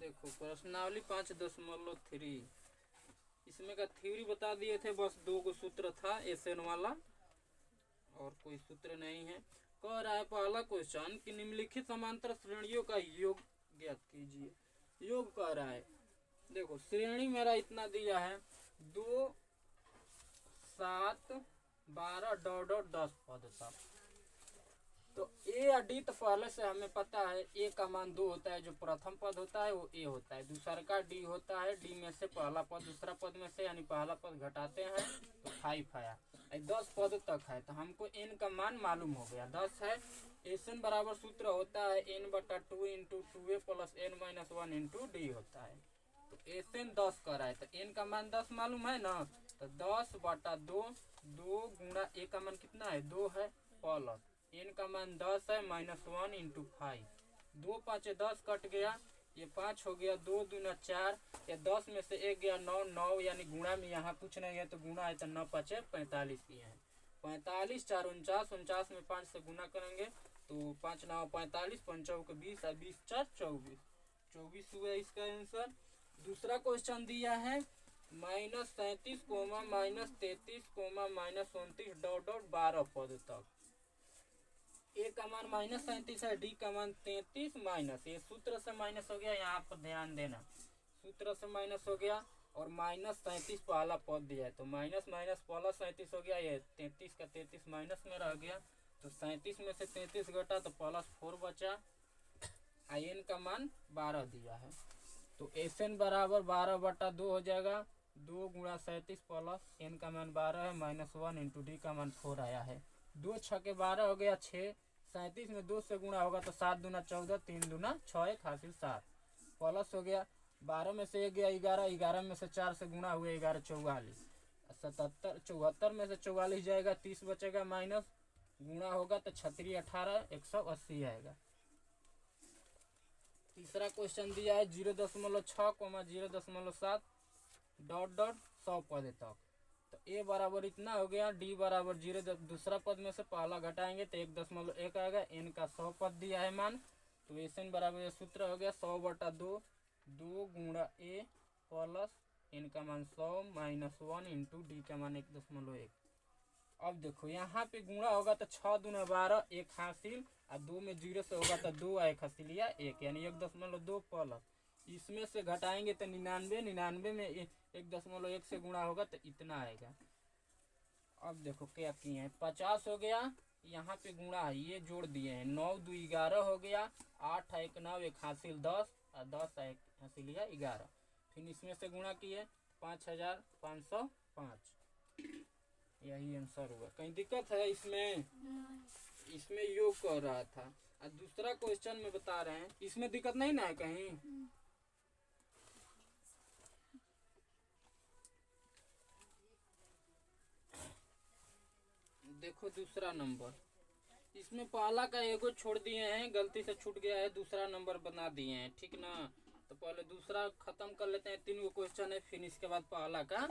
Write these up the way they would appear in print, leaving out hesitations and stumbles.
देखो प्रश्नावली 5.3 इसमें का थ्योरी बता दिए थे, बस 2 सूत्र था एसएन वाला और कोई सूत्र नहीं है। कह रहा है पहला क्वेश्चन कि निम्नलिखित समांतर श्रेणियों का योग ज्ञात कीजिए। योग कह रहा है, देखो श्रेणी मेरा इतना दिया है 2 7 12 डॉट डॉट 10 पद था। तो ए या डी तो पहले से हमें पता है, ए का मान 2 होता है, जो प्रथम पद होता है वो ए होता है, दूसरा का डी होता है, डी में से पहला पद दूसरा पद में से यानी पहला पद घटाते हैं तो 5 आया। 10 पद तक है तो हमको एन का मान मालूम हो गया 10 है। एन बराबर सूत्र होता है n/2 into 2a plus n minus 1 into D होता है। तो एन 10 का रहा है तो एन का मान 10 मालूम है ना, तो 10/2 2 गुणा ए का मान कितना है 2 है प्लस एन का मान 10 है माइनस 1 इंटू 5। 2 5 10 कट गया, ये 5 हो गया, 2 दूना 4, या 10 में से 1 गया 9 9 यानी गुणा में यहाँ कुछ नहीं है तो गुणा है तो 9 5 45 किए हैं। 45 4 49, 49 में 5 से गुना करेंगे तो 5 9 45, 5 चौक 20 और 20 4 24, 24 हुआ इसका आंसर। दूसरा क्वेश्चन दिया है -37, -33, -29 डॉट डॉट 12 पद तक। ए का मान -37 है, डी का मान 33 माइनस, ये सूत्र से माइनस हो गया, यहाँ पर ध्यान देना सूत्र से माइनस हो गया और -37 पहला पद दिया है तो माइनस माइनस प्लस 37 हो गया, ये 33 का 33 माइनस में रह गया तो 37 में से 33 घटा तो +4 बचा। एन का मान 12 दिया है तो एस एन बराबर 12/2 हो जाएगा, 2 गुणा 37 प्लस एन का मान 12 है माइनस 1 इंटू डी का मान 4 आया है। 2 6 12 हो गया 6, 37 में 2 से गुणा होगा तो 7 दूना 14, 3 दूना 6 1 हासिल 7 प्लस हो गया, 12 में से 1 गया 11, 11 में से 4 से गुणा हुआ 11 44, 77 74 में से 44 जाएगा 30 बचेगा माइनस, गुणा होगा तो 36 18 180 आएगा। तीसरा क्वेश्चन दिया है 0.6, 0.7 डॉट डॉट 100 पद तक। तो ए बराबर इतना हो गया, डी बराबर 0, दूसरा पद में से पहला घटाएंगे तो 1.1 आएगा, एन का 100 पद दिया है मान तो एस एन बराबर सूत्र हो गया 100/2, 2 गुणा ए प्लस एन का मान 100 माइनस 1 इंटू डी का मान 1.1। अब देखो यहाँ पे गुणा होगा तो 6 दूना 12 1 हासिल और 2 में 0 से होगा तो 2 1 हासिल या 1 यानी 1.2 प्लस, इसमें से घटाएंगे तो 99, 99 में 1.1 से गुणा होगा तो इतना आएगा। अब देखो क्या किए हैं 50 हो गया, यहाँ पे गुणा है ये जोड़ दिए हैं 9 2 11 हो गया, 8 1 9 1 हासिल 10 और 10 1 हासिल या 11, फिर इसमें से गुणा किए 5505, यही आंसर हुआ। कहीं दिक्कत है इसमें? इसमें योग कर रहा था और दूसरा क्वेश्चन में बता रहे हैं, इसमें दिक्कत नहीं ना है कहीं? देखो दूसरा नंबर, इसमें पहला का एगो छोड़ दिए हैं, गलती से छूट गया है, दूसरा नंबर बना दिए हैं, ठीक ना। तो पहले दूसरा खत्म कर लेते हैं, 3 क्वेश्चन है, फिर इसके बाद पहला का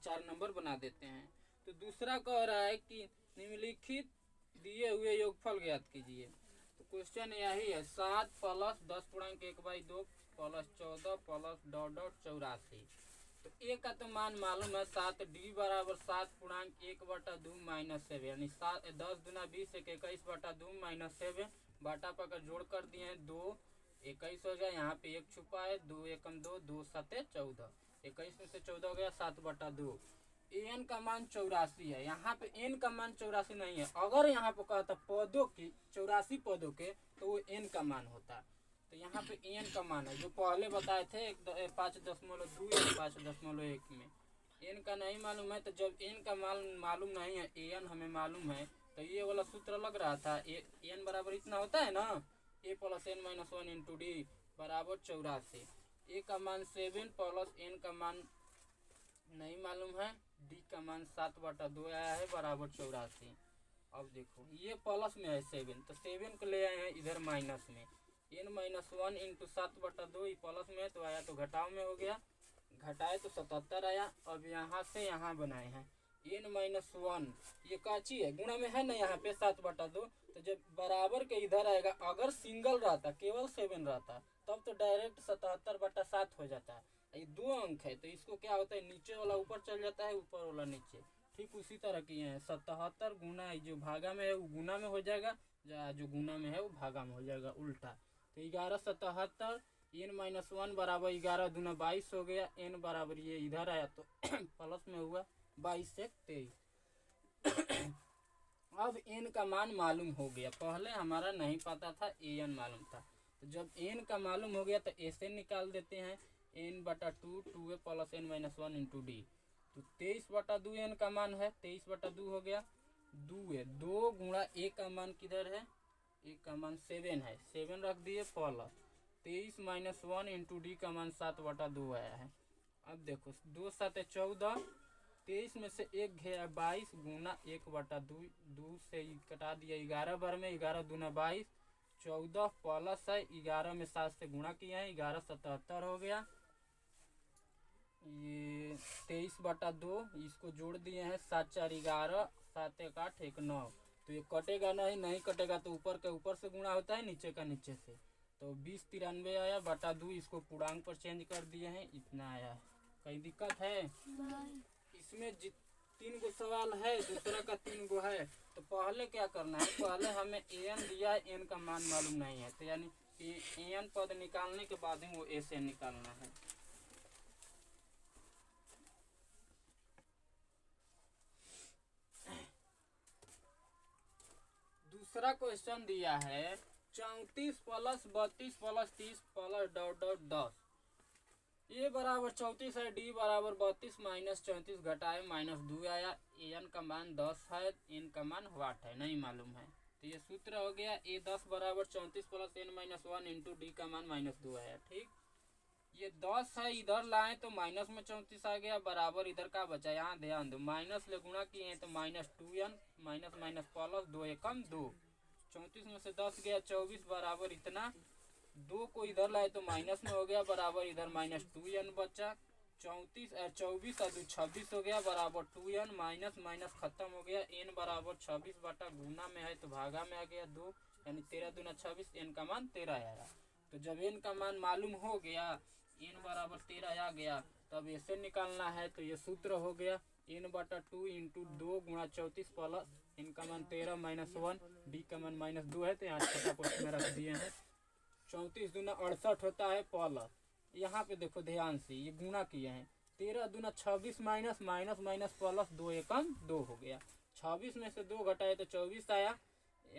4 नंबर बना देते हैं। तो दूसरा कह रहा है कि निम्नलिखित दिए हुए योगफल ज्ञात कीजिए। तो क्वेश्चन यही है 7 plus 10.1/2 plus 14 plus dot dot 84। तो ए का तो मान मालूम है 7, डी बराबर 7.1/2 माइनस 7 यानी 10 दूना 20 21/2 माइनस 7 बाटा पर जोड़ कर दिए हैं 2 21 हो गया, यहाँ पे 1 छुपा है, 2 1 2 2 7 14, 21 में से 14 हो गया 7/2। एन का मान 84 है, यहाँ पे एन का मान 84 नहीं है, अगर यहाँ पे कहता पदों की 84 पदों के तो वो एन का मान होता। तो यहाँ पे एन का मान है जो पहले बताए थे 5.2 या 5.1 में, एन का नहीं मालूम है। तो जब एन का मान मालूम नहीं है, एन हमें मालूम है, तो ये वाला सूत्र लग रहा था एन बराबर इतना होता है ना, A plus N minus 1 into D बराबर 84। ए का मान 7 प्लस एन का मान नहीं मालूम है, डी का मान 7/2 आया है बराबर 84। अब देखो ये प्लस में है 7 तो 7 को ले आए हैं इधर माइनस में, n माइनस 1 इंटू 7/2 प्लस में तो आया तो घटाव में हो गया, घटाए तो 77 आया। अब यहाँ से यहाँ बनाए हैं n माइनस 1, ये काची है गुणा में है ना, यहाँ पे 7/2 तो जब बराबर के इधर आएगा, अगर सिंगल रहता केवल 7 रहता तब तो डायरेक्ट 77/7 हो जाता है। ये 2 अंक है तो इसको क्या होता है, नीचे वाला ऊपर चल जाता है, ऊपर वाला नीचे। ठीक उसी तरह किए हैं, 77 गुना जो भागा में है वो गुना में हो जाएगा, जो गुना में है वो भागा में हो जाएगा उल्टा। तो 1177 n-1 बराबर 11 दूना 22 हो गया, n बराबर ये इधर आया तो प्लस में हुआ 22 से 23। अब n का मान मालूम हो गया, पहले हमारा नहीं पता था, an मालूम था। तो जब n का मालूम हो गया तो ऐसे निकाल देते हैं, n/2 2a plus n-1 into D. तो 23/2 n का मान है, 23/2 हो गया। 2 गुणा a का मान किधर है, a का मान 7 है, 7 रख दिए प्लस 23 - 1 इंटू डी का मान 7/2 आया है। अब देखो 2 7 14, 23 में से 1 गया 22 गुना 1/2, 2 से कटा दिया 11 बार में, 11 दूना 22, 14 प्लस है 11 में 7 से गुणा किया है, 1177 हो गया। ये 23/2 इसको जोड़ दिए हैं, 7 4 11, 7 1 8 1 9। तो ये कटेगा नहीं कटेगा तो ऊपर के ऊपर से गुणा होता है, नीचे का नीचे से। तो 20 93 आया बटा 2, इसको पूर्णांक पर चेंज कर दिए हैं, इतना आया है। कहीं दिक्कत है इसमें? 3 गो सवाल है, दूसरा का 3 गो है। तो पहले क्या करना है, पहले हमें an दिया है, n का मान मालूम नहीं है, तो यानी an पद निकालने के बाद ही वो ऐसे निकालना है। दूसरा क्वेश्चन दिया है 34 प्लस 32 प्लस 30 प्लस ... 10। ए बराबर 34 है, डी बराबर 32 माइनस 34 घटाए -2 आया। an का मान 10 है, n का मान वाट है, नहीं मालूम है। तो ये सूत्र हो गया, a 10 बराबर 34 प्लस n-1 इंटू डी का मान -2 आया। ठीक, ये 10 है, इधर लाए तो माइनस में 34 आ गया, बराबर इधर का बचा, यहाँ ध्यान दो, माइनस ले गुणा किए हैं तो -2n माइनस माइनस प्लस 2 एकम 2, 34 में से 10 गया 24 बराबर इतना, 2 को इधर लाए तो माइनस में हो गया, बराबर इधर -2n बचा। 24 और 2 26 हो गया, बराबर 2n, माइनस माइनस खत्म हो गया, n बराबर 26 बटा गुना में है तो भागा में आ गया 2, यानी 13 दूना 26, n का मान 13 आया। तो जब n का मान मालूम हो गया, n बराबर 13 आ गया, तब ऐसे निकालना है। तो ये सूत्र हो गया, n/2 इंटू 2 गुणा 34 प्लस n का मान 13 माइनस 1, डी का मान -2 है, तो यहाँ छोटा पोस्ट में रख दिए हैं। 34 दूना 68 होता है प्लस, यहाँ पे देखो ध्यान से, ये गुणा किए हैं, 13 दूना 26 माइनस माइनस माइनस प्लस 2 एकम 2 हो गया। 26 में से 2 घटाए तो 24 आया,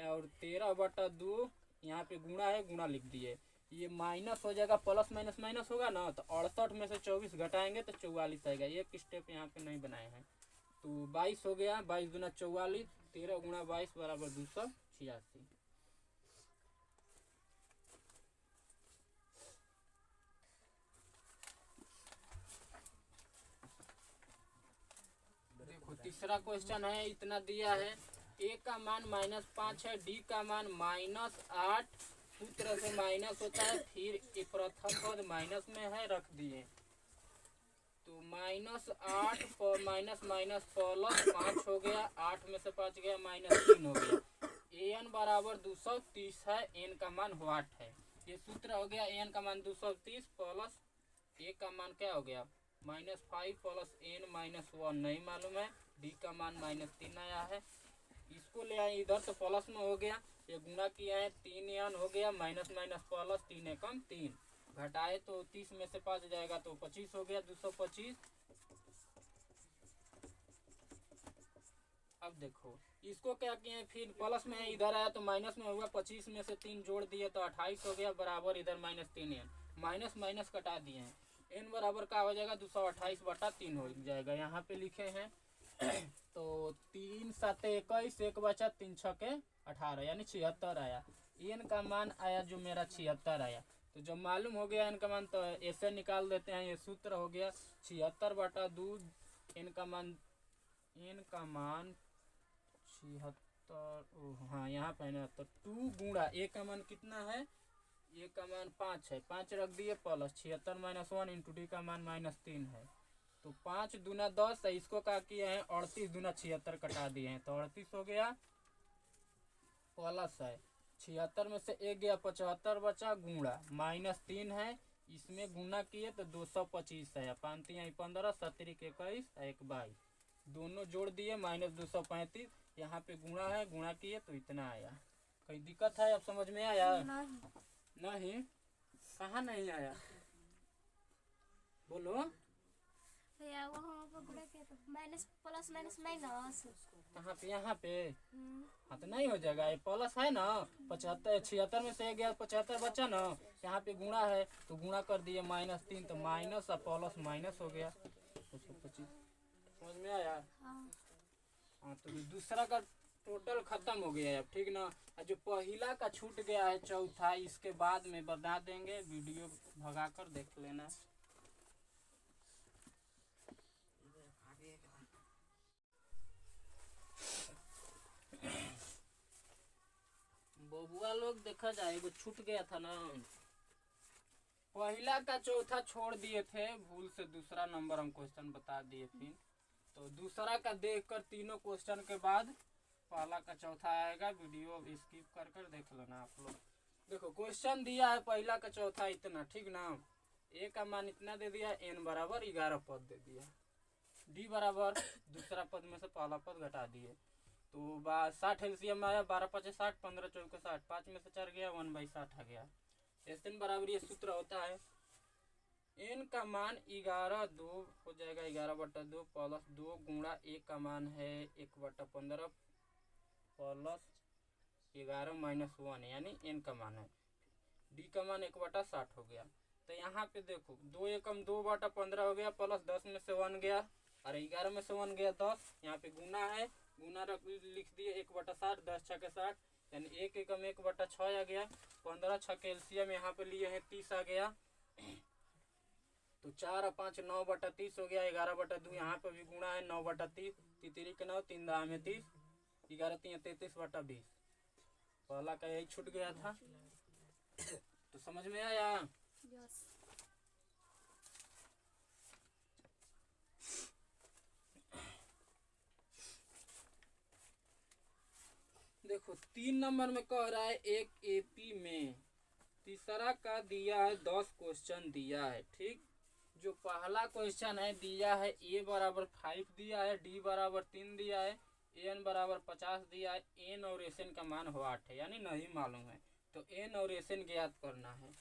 और 13/2 यहाँ पे गुणा है, गुणा लिख दिए। ये माइनस हो जाएगा, प्लस माइनस माइनस होगा ना, तो 68 में से 24 घटाएंगे तो 44 आएगा। एक स्टेप यहाँ पे नहीं बनाए हैं, तो 22 हो गया, 22 दूना 44, 13 गुणा 22 बराबर 286। देखो तीसरा क्वेश्चन है, इतना दिया है, a का मान -5 है, d का मान -8, सूत्र से माइनस होता है, फिर प्रथम पद माइनस में है, रख दिए। तो -8 पर माइनस माइनस प्लस 5 हो गया, 8 में से 5 गया -3 हो गया। an बराबर 230 है, n का मान वाट है। ये सूत्र हो गया, n का मान 230 प्लस a का मान क्या हो गया, -5 प्लस n-1 नहीं मालूम है, d का मान -3 आया है। इसको ले आए इधर तो प्लस में हो गया, ये गुणा किया है 3n हो गया, माइनस माइनस प्लस 3 एकम 3, घटाए तो 30 में से 5 जाएगा तो 25 हो गया, 225। अब देखो इसको क्या किए, फिर प्लस में है, इधर आया तो माइनस में हुआ, 25 में से 3 जोड़ दिए तो 28 हो गया, बराबर इधर -3n, माइनस माइनस कटा दिए हैं, n बराबर का हो जाएगा 228/3 हो जाएगा। यहाँ पे लिखे हैं तो 3 7 21, 1 बचा, 3 6 18, यानी 76 आया। n का मान आया जो मेरा 76 आया। तो जब मालूम हो गया n का मान तो ऐसे निकाल देते हैं, ये सूत्र हो गया 76/2, n का मान 76, हाँ यहाँ पे ना, तो 2 गुणा a का मान कितना है, a का मान 5 है, 5 रख दिए प्लस 76 - 1 इंटू डी का मान -3 है। तो 5 दूना 10 है, इसको क्या किए हैं 38 दूना 76 कटा दिए हैं, तो 38 हो गया, प्लस है 76 में से 1 गया, 75 बचा, गुणा -3 है, इसमें गुना किए तो 225 है, 5 3 15, 7 21, 22, दोनों जोड़ दिए -235, यहाँ पे गुणा है, गुणा किए तो इतना आया। कोई दिक्कत है? अब समझ में आया? नहीं, कहाँ नहीं आया, बोलो। माइनस प्लस माइनस माइनस कहाँ पे? यहाँ पे। हाँ तो नहीं हो जाएगा, ये प्लस है ना, 75 76 में से 1 गया, 75 बचा ना, यहाँ पे गुणा है तो गुणा कर दिए -3, तो माइनस और प्लस माइनस हो गया 225। समझ में आया? हाँ तो दूसरा का टोटल खत्म हो गया अब, ठीक ना। जो पहला का छूट गया है चौथा, इसके बाद में बता देंगे, वीडियो भगा कर देख लेना। बबुआ लोग देखा जाए, वो छूट गया था ना, पहला का चौथा छोड़ दिए थे भूल से, दूसरा नंबर हम क्वेश्चन बता दिए फिर, तो दूसरा का देखकर तीनों क्वेश्चन के बाद पहला का चौथा आएगा, वीडियो स्किप कर कर देख लेना आप लोग। देखो क्वेश्चन दिया है पहला का चौथा इतना, ठीक ना, ए का मान इतना दे दिया, n बराबर 11 पद दे दिया, d बराबर दूसरा पद में से पहला पद घटा दिए, तो 60 एलसीएम आया, 12 5 60, 15 4 60, 5 में से 4 गया, 1/60 आ गया। एन बराबर ये सूत्र होता है, n का मान 11 2 हो जाएगा, 11/2 प्लस 2 गुणा 1 का मान है 1/15 प्लस 11 - 1, यानी n का मान है, d का मान 1/60 हो गया। तो यहाँ पे देखो 2 एकम 2/15 हो गया, प्लस 10 में से 1 गया, अरे 11 में से 1 गया 10, यहाँ पे गुना है, गुना लिख दिए 1/60, 10 6 के 60, यानी 1 एकम 1/6 आ गया, 15 6 के एलसीएम यहाँ पे लिए हैं 30 आ गया, तो 4 और 5 9/30 हो गया, 11/2 यहाँ पे भी गुणा है 9/30, 3 के 9, 3 दाम में 30, 11 3 33/20, पहला का यही छूट गया था। तो समझ में आया? यस। देखो 3 नंबर में कह रहा है एक एपी में, तीसरा का दिया है 10 क्वेश्चन दिया है, ठीक। जो पहला क्वेश्चन है दिया है ए बराबर 5 दिया है, डी बराबर 3 दिया है, एन बराबर 50 दिया है, एन और एस एन का मान हो 8 है, यानी नहीं मालूम है, तो एन और एस एन ज्ञात करना है।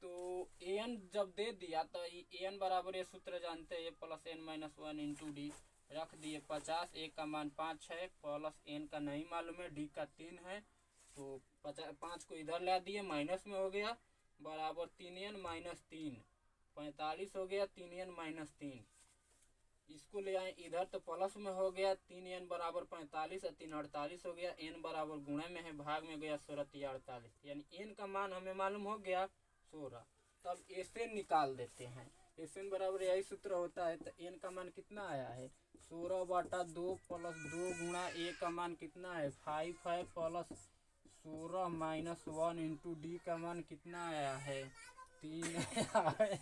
तो एन जब दे दिया तो एन बराबर ये सूत्र जानते हैं, plus N minus 1 into D, रख दिए 50, एक का मान 5 है, प्लस एन का नहीं मालूम है, डी का 3 है, तो 5 को इधर ला दिए, माइनस में हो गया, बराबर 3n - 3, 45 हो गया, 3n - 3, इसको ले आए इधर तो प्लस में हो गया, 3n बराबर 45 और 3 48 हो गया, n बराबर गुणे में है, भाग में गया 16 3 48, यानी n का मान हमें मालूम हो गया 16। तब एन निकाल देते हैं, एन बराबर यही सूत्र होता है, तो n का मान कितना आया है 16/2 प्लस 2 गुणा a का मान कितना है 5 है, प्लस 16 - 1 इंटू डी का मान कितना आया है 3 है।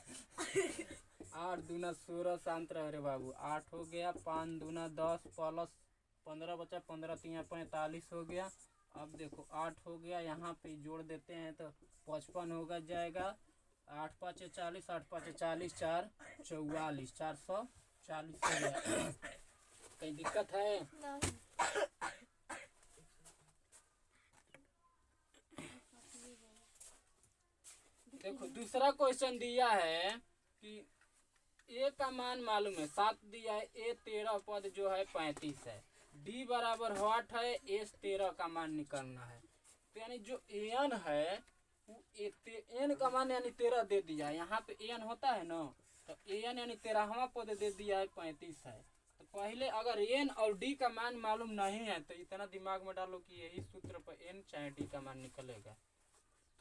8 दूना 16, शांत रह रे बाबू, 8 हो गया, 5 दूना 10 प्लस 15 बचा, 15 3 45 हो गया। अब देखो 8 हो गया, यहाँ पे जोड़ देते हैं तो 55 होगा जाएगा, 8 5 40, 8 5 40, 4 44, 440 हो गया। कहीं दिक्कत है? देखो दूसरा क्वेश्चन दिया है कि ए का मान मालूम है 7 दिया है, ए 13 पद जो है 35 है, डी बराबर 8 है, एस 13 का मान निकालना है, तो यानी जो एन है वो एन का मान यानी 13 दे दिया, यहाँ पे एन होता है ना, तो एन यानी 13वां पद दे दिया है 35 है, तो पहले अगर एन और डी का मान मालूम नहीं है तो इतना दिमाग में डालो कि यही सूत्र पर एन चाहे डी का मान निकलेगा,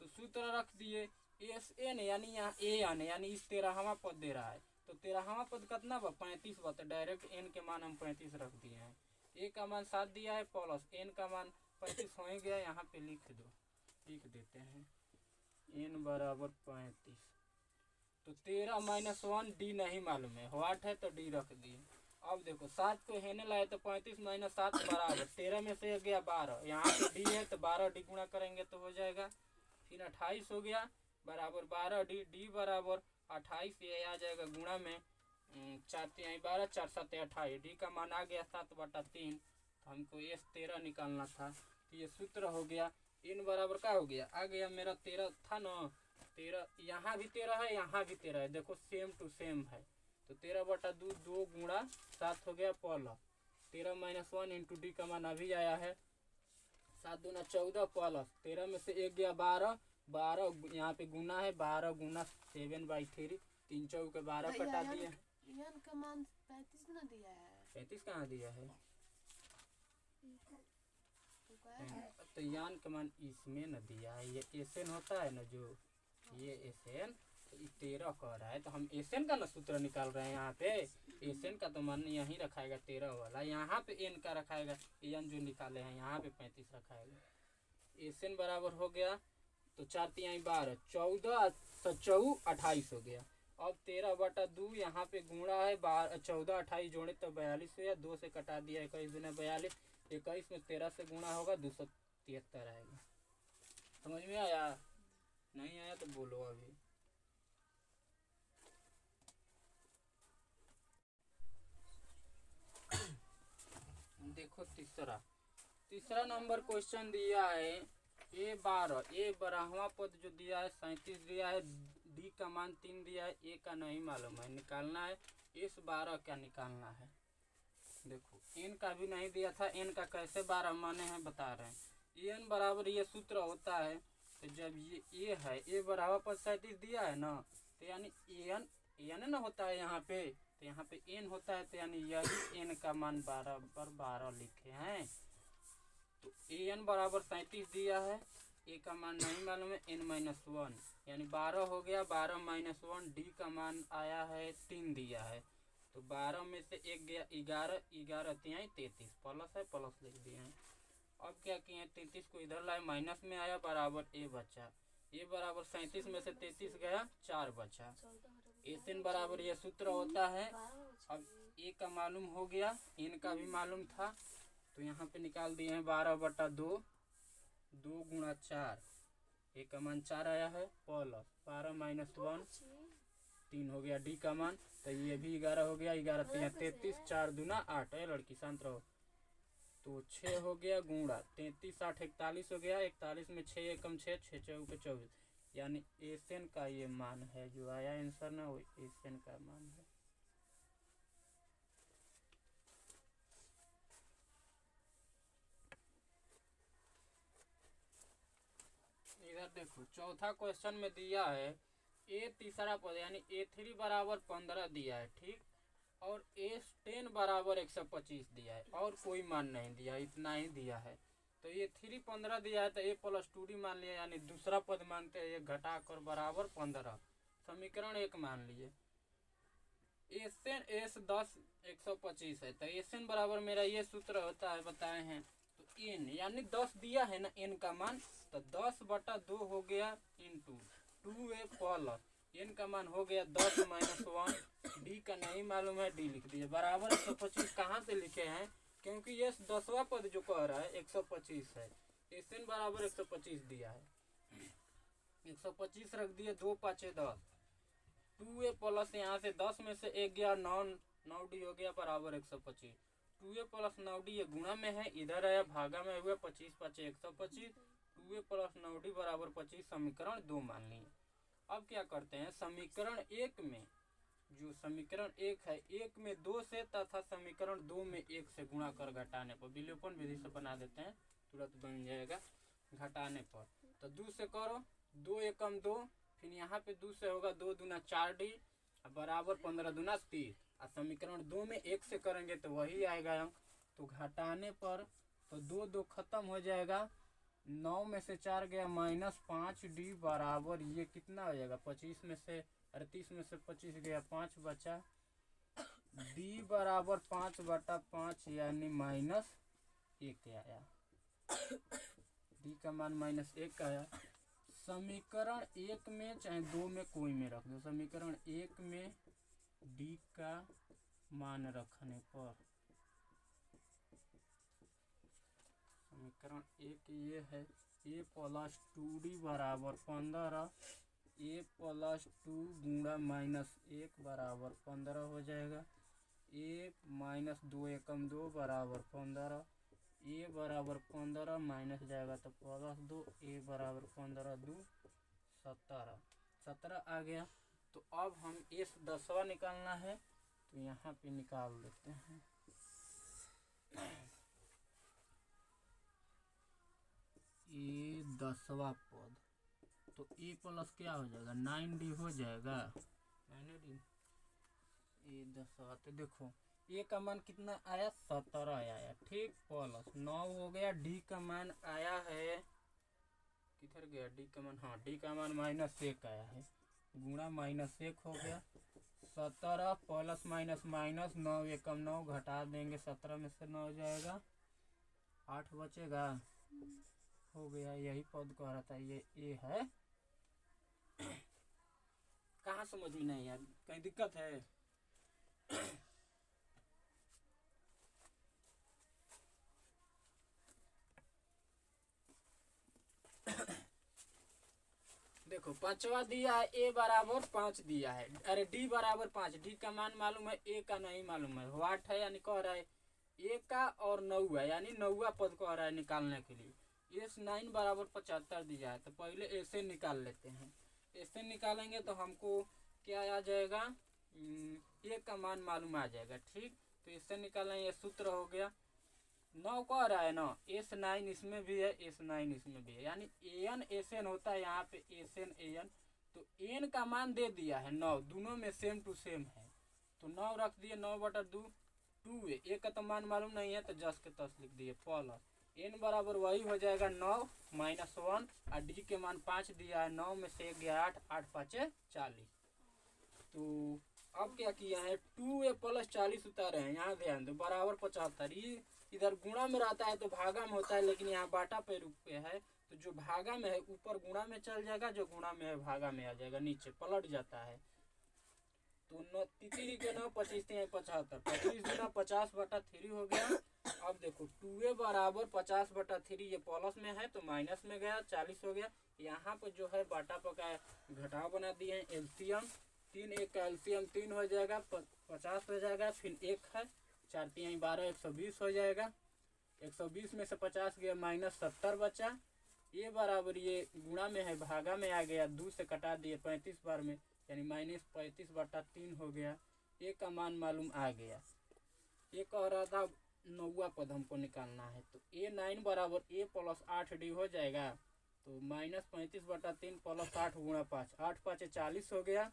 तो सूत्र रख दिए एस एन यानी यहाँ ए एन यानी इस 13वां पद दे रहा है, तो 13वां पद कितना बा 35 बा, तो डायरेक्ट एन के मान हम 35 रख दिए हैं, ए का मान 7 दिया है, प्लस एन का मान 35 हो गया, यहाँ पे लिख देते हैं एन बराबर 35, तो 13 - 1 डी नहीं मालूम है, 8 है तो डी रख दिए, अब देखो 7 को हेने लाए तो 35 माइनस 7 बराबर 13 में से गया 12, यहाँ पे डी है तो 12 डी गुणा करेंगे तो हो जाएगा। फिर 28 हो गया बराबर 12 डी, डी बराबर 28, ये आ जाएगा गुणा में 4 3 12 4 7 28, डी का मान आ गया 7/3। तो हमको एस 13 निकालना था, तो ये सूत्र हो गया। इन बराबर क्या हो गया, आ गया मेरा 13 था ना, 13 यहाँ भी 13 है, यहाँ भी 13 है, देखो सेम टू सेम है। तो 13/2 2 गुणा 7 हो गया प्लस 13 माइनस 1 इंटू डी का मान अभी आया है 7 दूना 14 प्लस 13 में से 1 गया 12, 12 यहाँ पे गुना है 12 गुना 7/3, 3 चौक के 12 कटा दिए। यन का मान 35 ना दिया है, 35 कहाँ दिया है, तो क्या तो यान का मान इसमें न दिया है, ये एसएन होता है ना जो, ये एसएन तो 13 कह रहा है, तो हम एसएन का ना सूत्र निकाल रहे हैं यहाँ पे। एसएन का तो मान यहीं रखाएगा 13 वाला, यहाँ पे एन का रखाएगा, एन जो निकाले हैं यहाँ पे 35 रखाएगा। एसएन बराबर हो गया तो 4 3 12 14 14 28 हो गया। अब 13/2 यहाँ पे गुणा है 14 28 जोड़े तो 42 हो गया, 2 से कटा दिया 21 दूना 42, 21 में 13 से गुणा होगा 273 आएगा। समझ में आया, नहीं आया तो बोलो अभी। देखो तीसरा नंबर क्वेश्चन दिया है A12 पद जो दिया है 37 दिया है, डी का मान 3 दिया है, ए का नहीं मालूम है, निकालना है। इस 12 का निकालना है। देखो एन का भी नहीं दिया था, एन का कैसे 12 माने हैं बता रहे हैं। एन बराबर ये सूत्र होता है, तो जब ये ए है, ए बराबर पद 37 दिया है ना, तो यानी एन एन ना होता है यहाँ पे, तो यहाँ पे एन होता है, तो यानी यही एन का मान 12 लिखे हैं। तो एन बराबर 37 दिया है, ए का मान नहीं मालूम है, n-1 यानी 12 हो गया, 12 माइनस 1, डी का मान आया है 3 दिया है, तो 12 में से 1 गया 11, 11 3 33 प्लस है, प्लस लिख दिए हैं। अब क्या किए 33 को इधर लाए, माइनस में आया बराबर ए बचा, ए बराबर 37 में से 33 गया 4 बचा। एन बराबर ये सूत्र होता है। अब ए का मालूम हो गया, एन का भी मालूम था, तो यहाँ पे निकाल दिए हैं 12/2, 2 गुणा 4, ए का मान 4 आया है, प्लस 12 माइनस 1 3 हो गया, डी का मान, तो ये भी 11 हो गया, 11 3 33, 4 दूना 8 है, लड़की शांत रहो, तो 6 हो गया गुणा 33 8 41 हो गया, 41 में 6 एकम 6 6 चौक 24, यानी एसएन का ये मान है जो आया आंसर ना, वो एसएन का मान है। इधर देखो चौथा क्वेश्चन में दिया है ए तीसरा पद यानी A3 बराबर 15 दिया है, ठीक, और A10 बराबर 125 दिया है, और कोई मान नहीं दिया, इतना ही दिया है। तो A3 15 दिया है, तो A+2D मान लिया, यानी दूसरा पद मानते हैं, ये घटा कर बराबर 15, समीकरण 1 मान लिए। एसएन एस 10 125 है, तो एसएन बराबर मेरा ये सूत्र होता है, बताए हैं, तो एन यानी 10 दिया है ना एन का मान, तो 10/2 हो गया इंटू 2a प्लस एन का मान हो गया 10 माइनस 1, डी का नहीं मालूम है, डी लिख दिए बराबर 125। कहाँ से लिखे हैं, क्योंकि ये 10वां पद जो कह रहा है 125 है, एसएन बराबर 125 दिया है, 125 रख दिए, 2 5 10, 2a प्लस यहाँ से 10 में से 1 गया 9 डी हो गया बराबर 125, 2a प्लस 9d ये गुणा में है, इधर आया भागा में हुआ 25 5 125, 2a प्लस 9d बराबर 25, समीकरण 2 मान लिए। अब क्या करते हैं, समीकरण 1 में जो समीकरण 1 है, 1 में 2 से तथा समीकरण 2 में 1 से गुणा कर घटाने पर, विलोपन विधि से बना देते हैं, तुरंत बन जाएगा घटाने पर। तो 2 से करो, 2 एकम 2, फिर यहाँ पे 2 से होगा 2 दूना 4d बराबर 15 दूना 30, और समीकरण 2 में 1 से करेंगे तो वही आएगा अंक, तो घटाने पर तो 2 2 खत्म हो जाएगा, 9 में से 4 गया -5d बराबर ये कितना हो जाएगा, 25 में से 38 में से 25 गया 5 बचा, d बराबर 5/5 यानी -1 आया, d का मान -1 आया। समीकरण 1 में चाहे 2 में कोई में रख दो, समीकरण 1 में d का मान रखने पर। समीकरण एक ये है, a प्लस 2d बराबर 15, a प्लस 2 गुणा माइनस 1 बराबर 15 हो जाएगा। a माइनस 2 एकम 2 बराबर 15, a बराबर 15 माइनस जाएगा तो प्लस 2, a बराबर 15 2 17 आ गया। तो अब हम इस 10वां निकालना है, तो यहाँ पे निकाल देते हैं। ये 10वां पद, तो ए प्लस क्या हो जाएगा 9d हो जाएगा। 9d ये 10वां, तो देखो ए का मान कितना आया 17 आया, ठीक, प्लस 9 हो गया। डी का मान आया है, किधर गया डी का मान, हाँ डी का मान -1 आया है, गुणा -1 हो गया। 17 प्लस माइनस माइनस 9 एकम 9 घटा देंगे, 17 में से 9 जाएगा, 8 बचेगा, हो गया। यही पद कह रहा था, ये ए है। कहाँ समझ में नहीं यार, कहीं दिक्कत है? देखो 5वां दिया है, a बराबर 5 दिया है, अरे d बराबर 5, d का मान मालूम है, a का नहीं मालूम है। वाट है यानी कह रहा है a का और 9 है, यानी 9वां पद कह रहा है निकालने के लिए। s 9 बराबर 75 दिया है, तो पहले a से निकाल लेते हैं। a से निकालेंगे तो हमको क्या आ जाएगा, a का मान मालूम आ जाएगा, ठीक। तो इससे निकालेंगे, सूत्र हो गया 9 कह रहा है ना, S9 इसमें भी है, S9 इसमें भी है, यानी an Sn होता है यहाँ पे Sn an। तो n का मान दे दिया है 9, दोनों में सेम टू सेम है, तो 9 रख दिए, 9/2 2 है, a का तो मान मालूम नहीं है तो जस के तस लिख दिए, प्लस n बराबर वही हो जाएगा 9 -1, और d के मान 5 दिया है, 9 में से 1 गया 8, 8 5 40। तो अब क्या किया है, 2a प्लस 40 उतारे हैं, यहाँ ध्यान दो, बराबर 75। ये इधर गुणा में रहता है तो भागा में होता है, लेकिन यहाँ बाटा पे रूप पे है, तो जो भागा में है ऊपर गुणा में चल जाएगा, जो गुणा में है भागा में आ जाएगा, नीचे पलट जाता है। तो 9 3 के 9 25 75, 25 गुना 50/3 हो गया। अब देखो 2a बराबर 50/3, ये प्लस में है तो माइनस में गया, 40 हो गया। यहाँ पर जो है बाटा पका घटाव बना दिए हैं, एलसीएम 3 1 का एलसीएम 3 हो जाएगा, 50 हो जाएगा, फिर 1 है, 4 3 12 120 हो जाएगा। 120 में से 50 गया, -70 बचा। ये बराबर ये गुणा में है भागा में आ गया, 2 से कटा दिए 35 बार में, यानी -35/3 हो गया। ए का मान मालूम आ गया। ये कह रहा था 9वां पद हमको निकालना है, तो A9 बराबर a प्लस 8d हो जाएगा। तो -35/3 प्लस 8 गुणा 5, 8 5 40 हो गया।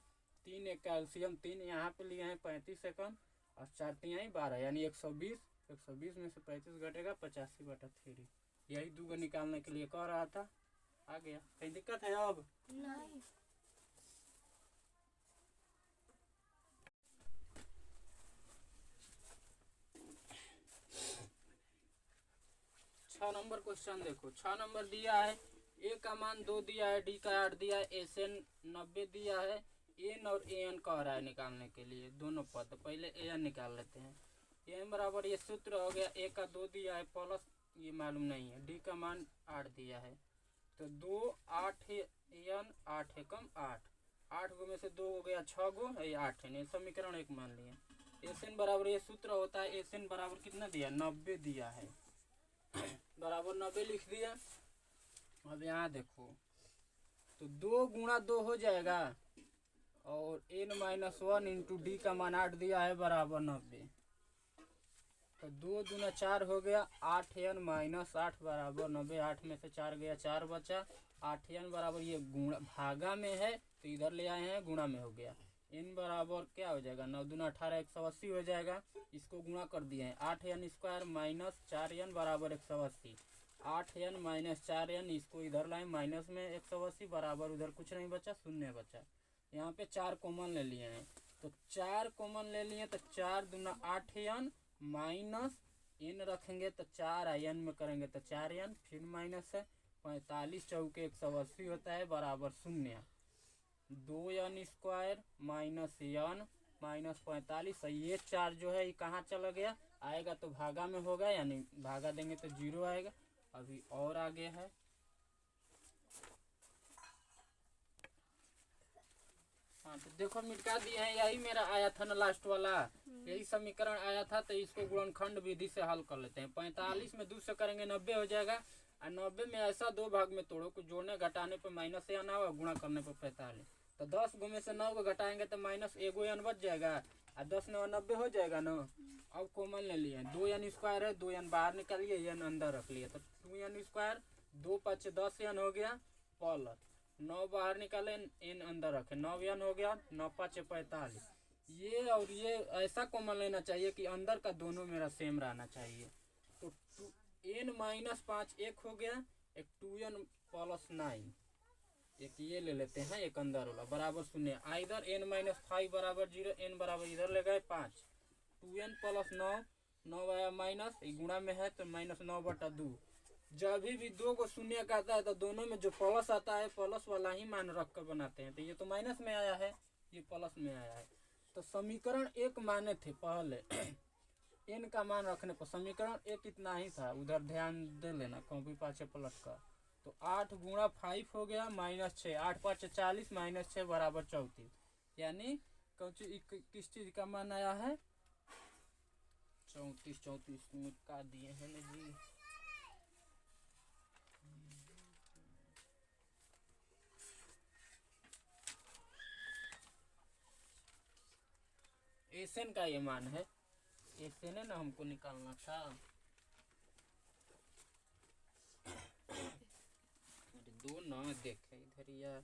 3 1 का एलसीएम 3 यहाँ पे लिए हैं 35 सेकंड, और 4 3 12, यानी 120। 120 में से 35 घटेगा, 85/3। यही दूगो निकालने के लिए कह रहा था, आ गया। कहीं दिक्कत है अब? नहीं। 6 नंबर क्वेश्चन देखो, 6 नंबर दिया है, ए का मान 2 दिया है, डी का 8 दिया है, Sn 90 दिया है, एन और an कह रहा है निकालने के लिए दोनों पद। पहले an निकाल लेते हैं। an बराबर ये सूत्र हो गया, a का 2 दिया है प्लस ये मालूम नहीं है, d का मान 8 दिया है, तो 2 8 n 8 एकम 8, 8 गो में से 2 हो गया 6 गो, ये 8 है, समीकरण 1 मान लिया। Sn बराबर ये सूत्र होता है, Sn बराबर कितना दिया 90 दिया है, बराबर 90 लिख दिया। अब यहाँ देखो, तो 2 गुणा 2 हो जाएगा, और n-1 इंटू डी का मान 8 दिया है बराबर 90, तो 2 दूना 4 हो गया, 8n - 8 बराबर 90। 8 में से 4 गया, 4 बचा। 8n बराबर ये गुणा भागा में है तो इधर ले आए हैं, गुणा में हो गया। n बराबर क्या हो जाएगा, 9 दूना 18 180 हो जाएगा। इसको गुणा कर दिए हैं, 8n स्क्वायर माइनस 4n बराबर 180। 8n - 4n, इसको इधर लाए माइनस में 180 बराबर, उधर कुछ नहीं बचा, 0 बचा। यहाँ पे 4 कॉमन ले लिए हैं, तो 4 कॉमन ले लिए, तो 4 दूना 8n माइनस n रखेंगे तो 4 n में करेंगे तो 4n, फिर माइनस है, 45 चौके 180 होता है बराबर 0। 2n square minus n -45। ये 4 जो है ये कहाँ चला गया, आएगा तो भागा में होगा, यानी भागा देंगे तो 0 आएगा। अभी और आगे है, हाँ तो देखो मिटा दिए हैं, यही मेरा आया था ना लास्ट वाला, यही समीकरण आया था। तो इसको गुणनखंड विधि से हल कर लेते हैं। 45 में 2 से करेंगे 90 हो जाएगा, और 90 में ऐसा 2 भाग में तोड़ो कि जोड़ने घटाने पर माइनस से आना होगा, गुणा करने पर 45। तो 10 गो में से 9 को घटाएंगे तो माइनस एगो n बच जाएगा, और 10 9 90 हो जाएगा ना। अब कॉमन ले लिए, 2n स्क्वायर है, 2n बाहर निकालिए, n अंदर रख लिए, तो 2n स्क्वायर, 2 5 10n हो गया, प्लस 9 बाहर निकाले, n अंदर रखे, 9n हो गया, 9 5 45। ये और ये ऐसा कॉमन लेना चाहिए कि अंदर का दोनों मेरा सेम रहना चाहिए। तो n माइनस 5 एक हो गया, एक 2n प्लस 9, एक ये ले लेते हैं, एक अंदर वाला बराबर 0, इधर n माइनस 5 बराबर 0, n बराबर इधर ले गए 5, 2n प्लस 9, 9 आया माइनस, गुणा में है तो माइनस 9/2। जब भी 2 को शून्य का आता है तो दोनों में जो प्लस आता है प्लस वाला ही मान रख कर बनाते हैं। तो ये तो माइनस में आया है, ये प्लस में आया है। तो समीकरण 1 माने थे पहले n का मान रखने पर समीकरण 1 इतना ही था, उधर ध्यान दे लेना कॉपी पाछे पलट कर। तो 8 गुणा 5 हो गया -6, 8 5 40 -6 बराबर 34, यानी किस चीज का मान आया है, 34 मिटा दिए हैं ना जी। एसएन का ये मान है, एसएन है ना, हमको निकालना था। दो ना देखे इधर यार,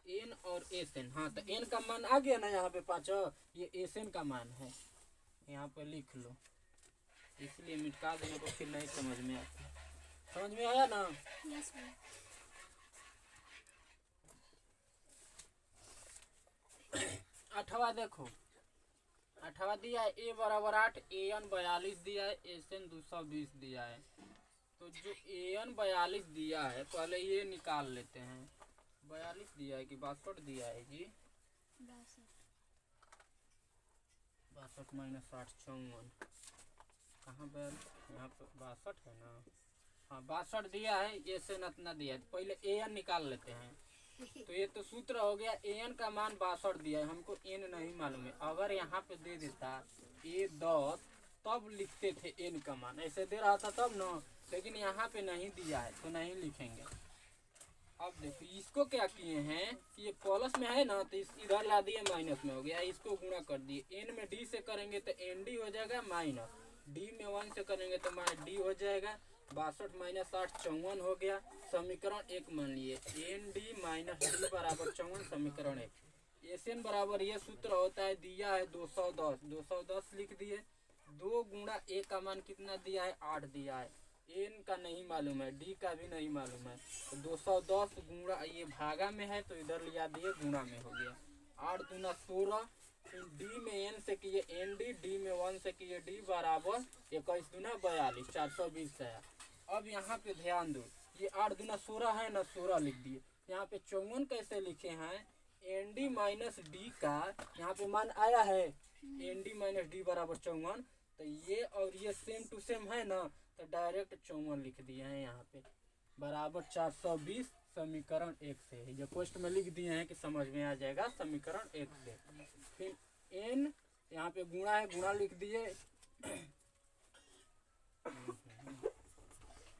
एन और एसएन, हाँ तो एन का मान आ गया ना यहाँ पे 5, ये एसएन का मान है, यहाँ पे लिख लो, इसलिए मिटा देने को फिर नहीं समझ में आता। समझ में आया ना? Yes ma'am. 8वां देखो, 8वां दिया है a बराबर 8, an 42 दिया है, एसएन 220 दिया है। तो जो an 42 दिया है पहले ये निकाल लेते हैं। 42 दिया है कि 62 दिया है जी? 62 माइनस 8 54, कहाँ पर, यहाँ पे 62 है ना, हाँ 62 दिया है, एसएन इतना दिया है। पहले an निकाल लेते हैं। तो ये तो सूत्र हो गया, an का मान 62 दिया है, हमको n नहीं मालूम है। अगर यहाँ पे दे देता a10 तब लिखते थे n का मान, ऐसे दे रहा था तब ना, लेकिन यहाँ पे नहीं दिया है तो नहीं लिखेंगे। अब देखो इसको क्या किए हैं कि ये प्लस में है ना, तो इधर ला दिए माइनस में हो गया, इसको गुणा कर दिए। n में d से करेंगे तो nd हो जाएगा माइनस, d में 1 से करेंगे तो d हो जाएगा। 62 माइनस 8 54 हो गया। समीकरण 1 मान लिए, nd माइनस d बराबर 54, समीकरण 1। एसएन बराबर ये सूत्र होता है, दिया है 210, 210 लिख दिए। 2 गुणा a का मान कितना दिया है, 8 दिया है। n का नहीं मालूम है, d का भी नहीं मालूम है, तो 210 गुणा, ये भागा में है तो इधर लिया दिए, गुणा में हो गया। 8 दूना 16, d में n से किए nd, d में 1 से किए d बराबर 21 दूना 42, 420 आया। अब यहाँ पे ध्यान दो, ये 8 दूना 16 है ना, 16 लिख दिए। यहाँ पे 54 कैसे लिखे हैं, nd माइनस d का यहाँ पे मान आया है, nd माइनस d बराबर 54, तो ये और ये सेम टू सेम है ना, तो डायरेक्ट 54 लिख दिए हैं यहाँ पे, बराबर 420 समीकरण 1 से। जो पोस्ट में लिख दिए हैं कि समझ में आ जाएगा, समीकरण 1 से। फिर n यहाँ पे गुणा है, गुणा लिख दिए,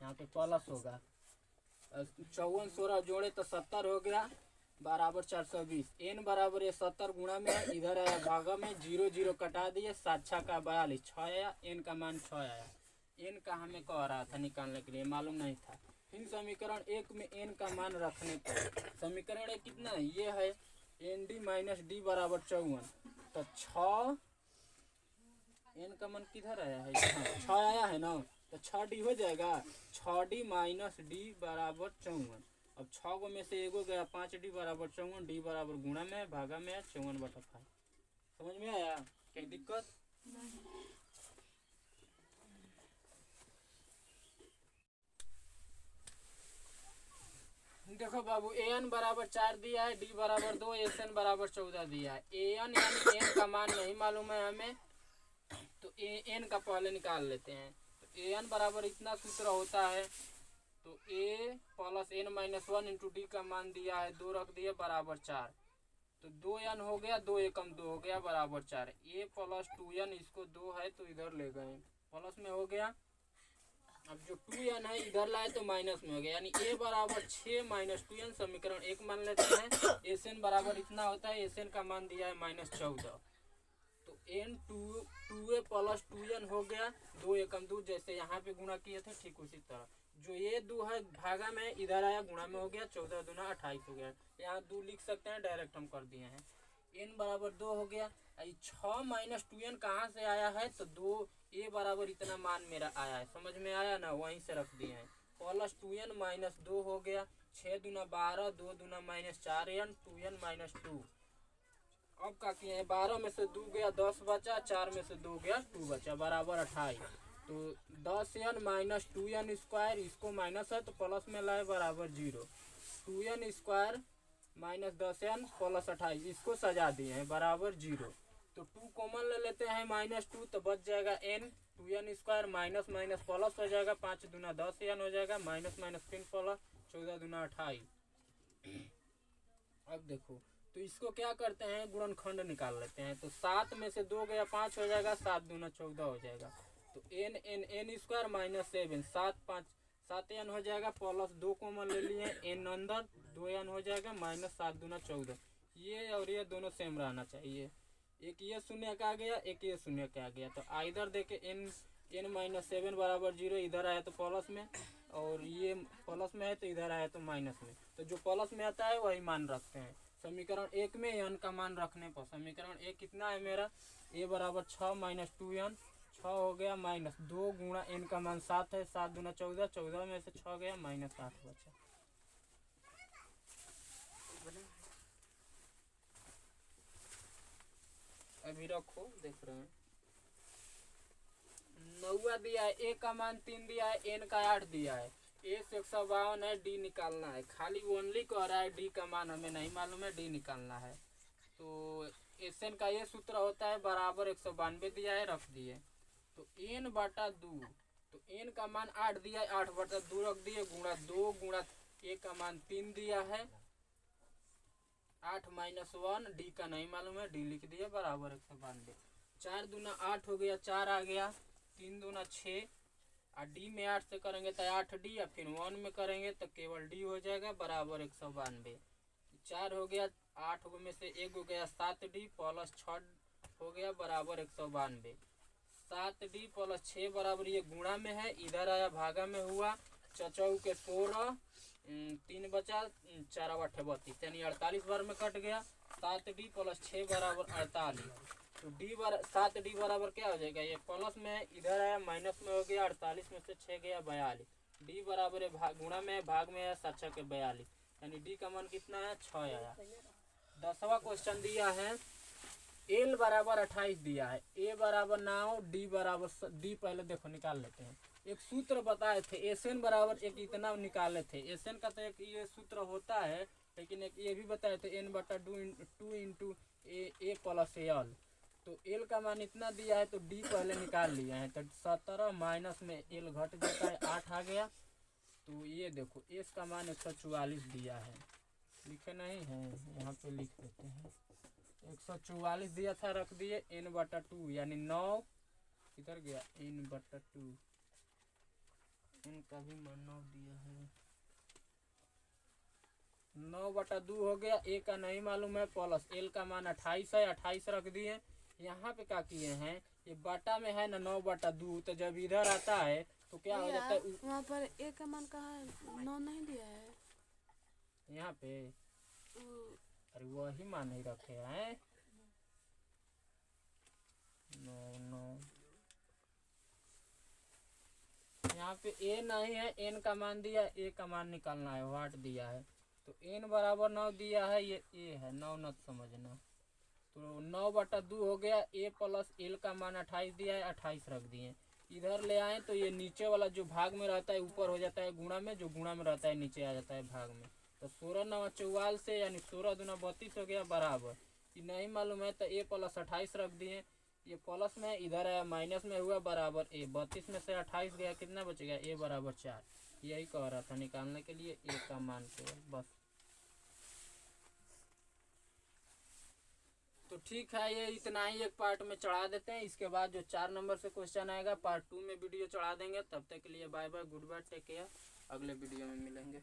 यहाँ पे प्लस होगा। 54 16 जोड़े तो 70 हो गया, बराबर 420। n बराबर ये 70 गुणा में है, इधर आया भागा में, 0 0 कटा दिए, 7 6 का 42, 6 आया, n का मान 6 आया। n का हमें कह रहा था निकालने के लिए, मालूम नहीं था। फिर समीकरण 1 में n का मान रखने पर समीकरण 1 कितना है, ये है nd माइनस d बराबर 54, तो 6 n का मान किधर आया है, 6 आया है ना, तो 6d हो जाएगा, 6d माइनस d बराबर 54। अब 6 गो में से एगो गया, 5d बराबर 54, d बराबर गुणा में, भागा में 54/5। समझ में आया, क्या दिक्कत? देखो बाबू ए एन बराबर 4 दिया है, डी बराबर 2, एस एन बराबर 14 दिया है। ए एन यानी एन का मान नहीं मालूम है हमें, तो ए एन का पहले निकाल लेते हैं। तो ए एन बराबर इतना सूत्र होता है, तो A plus N minus 1 into D का मान दिया है 2 रख दिए बराबर 4, तो 2 एन हो गया, 2 एकम 2 हो गया बराबर 4। ए प्लस 2 एन, इसको 2 है तो इधर ले गए प्लस में हो गया। अब जो 2 एन है इधर लाए तो माइनस में हो गया, यानी ए बराबर 6 माइनस 2 एन, समीकरण 1 मान लेते हैं। एस एन बराबर इतना होता है, एस एन का मान दिया है -14, तो एन 2 ए प्लस 2 एन हो गया, 2 एकम 2, जैसे यहाँ पे गुणा किए थे ठीक उसी तरह। जो ये 2 है भागा में इधर आया, गुणा में हो गया, 14 दूना 28 हो गया। यहाँ 2 लिख सकते हैं, डायरेक्ट हम कर दिए हैं। एन बराबर 2 हो गया। 6 माइनस 2 एन कहाँ से आया है, तो 2 ए बराबर इतना मान मेरा आया है, समझ में आया ना, वहीं से रख दिए हैं। प्लस 2 एन माइनस 2 हो गया, 6 दूना 12, 2 दूना माइनस 4 एन, 2 एन माइनस 2। अब क्या किए हैं, 12 में से 2 गया 10 बचा, 4 में से 2 गया 2 बचा, बराबर 28। तो 10 एन माइनस 2 एन स्क्वायर, इसको माइनस है तो प्लस में लाए बराबर 0। 2 N square minus 10 N plus 28, इसको सजा दिए हैं बराबर 0। तो 2 कॉमन ले लेते हैं -2, तो बच जाएगा N, 2 N square minus minus plus हो जाएगा, 5 दूना 10 एन हो जाएगा, माइनस माइनस 3 प्लस 14 दूना 28। अब देखो, तो इसको क्या करते हैं, गुणनखंड निकाल लेते हैं। तो 7 में से 2 गया 5 हो जाएगा, 7 दूना 14 हो जाएगा। तो N N N square minus 7, 7 N हो जाएगा, प्लस 2 कॉमन ले लिए, एन अंदर 2 एन हो जाएगा, माइनस 7 दूना 14। ये और ये दोनों सेम रहना चाहिए, एक ये शून्य का आ गया, एक ये शून्य का आ गया। तो इधर देखे एन माइनस 7 बराबर 0, इधर आया तो प्लस में, और ये प्लस में है तो इधर आया तो माइनस में। तो जो प्लस में आता है वही मान रखते हैं। समीकरण 1 में एन का मान रखने पर समीकरण 1 कितना है मेरा, ए बराबर 6 माइनस 2 एन, 6 हो गया, माइनस 2 गुणा एन का मान 7 है, 7 दूना 14, 14 में से 6 गया, माइनस 8 बचा। अभी रखो, देख रहे हैं। 9 दिया है, ए का मान 3 दिया है, एन का 8 दिया है, ए से 152 है, डी निकालना है। खाली ओनली कह रहा है, डी का मान हमें नहीं मालूम है, डी निकालना है। तो एस एन का ये सूत्र होता है बराबर 192 दिया है, रख दिए। तो एन बटा 2, तो एन का मान 8 दिया है, 8 बटा 2 रख दिए, गुणा 2 गुणा ए का मान 3 दिया है, 8 माइनस 1, डी का नहीं मालूम है, डी लिख दिया बराबर 192। 4 दूना 8 हो गया, 4 आ गया, 3 दूना 6, और डी में 8 से करेंगे तो 8D, या फिर 1 में करेंगे तो केवल डी हो जाएगा बराबर 192। 4 हो गया, 8 में से 1 हो गया 7D, प्लस 6 हो गया बराबर 192। 7D प्लस 6 बराबर, ये गुणा में है, इधर आया भागा में हुआ, चचौ के 16, 3 बचा, 4 8 32, यानी 48 बार में कट गया। 7D प्लस 6 बराबर 48। तो डी 7D बराबर क्या हो जाएगा, ये प्लस में है, इधर आया माइनस में हो गया, 48 में से 6 गया 42। डी बराबर है, गुणा में है, भाग में है, 7 6 के 42, यानी डी का मान कितना है, 6 आया। 10वां क्वेश्चन दिया है, एल बराबर 28 दिया है, ए बराबर 9, डी बराबर, डी पहले देखो निकाल लेते हैं। एक सूत्र बताए थे, एस एन बराबर एक इतना निकाले थे। एस एन का तो एक ये सूत्र होता है, लेकिन एक ये भी बताए थे, एन बटा 2 इंटू ए प्लस एल। तो एल का मान इतना दिया है, तो डी पहले निकाल लिया है। तो 17 माइनस में एल घट जाता है, 8 आ गया। तो ये देखो, एस का मान 144 दिया है, लिखे नहीं है, यहाँ पे लिख देते हैं। 144 दिया था, रख दिए, एन बटा 2 यानी 9, किधर गया, एन बटा 2, एन का भी मान 9 दिया है, 9 बटा 2 हो गया। ए का नहीं मालूम है, प्लस एल का मान 28 है, 28 रख दिए। यहाँ पे क्या किए हैं, ये बटा में है ना 9 बटा 2, तो जब इधर आता है तो क्या हो जाता है, वहाँ पर ए का मान कहाँ है, 9 नहीं दिया है यहाँ पे। अरे वही मान ही रखे हैं, 9 यहाँ पे ए नहीं है, एन का मान दिया, ए का मान निकालना है, वाट दिया है। तो एन बराबर 9 दिया है, ये ए है, 9 न समझना। तो 9 बटा 2 हो गया, ए प्लस एल का मान 28 दिया है, 28 रख दिए। इधर ले आए तो ये नीचे वाला जो भाग में रहता है ऊपर हो जाता है गुणा में, जो गुणा में रहता है नीचे आ जाता है भाग में। तो 16 9 44 से यानी 16 दूना 32 हो गया बराबर। ये नहीं मालूम है तो a प्लस 28 रख दिए, ये प्लस में इधर है माइनस में हुआ बराबर a। 32 में से 28 गया, कितना बचेगा a बराबर 4। यही कह रहा था निकालने के लिए a का मान केवल बस। तो ठीक है, ये इतना ही एक पार्ट में चढ़ा देते हैं। इसके बाद जो 4 नंबर से क्वेश्चन आएगा पार्ट 2 में वीडियो चढ़ा देंगे। तब तक के लिए bye bye, goodbye, take care, अगले वीडियो में मिलेंगे।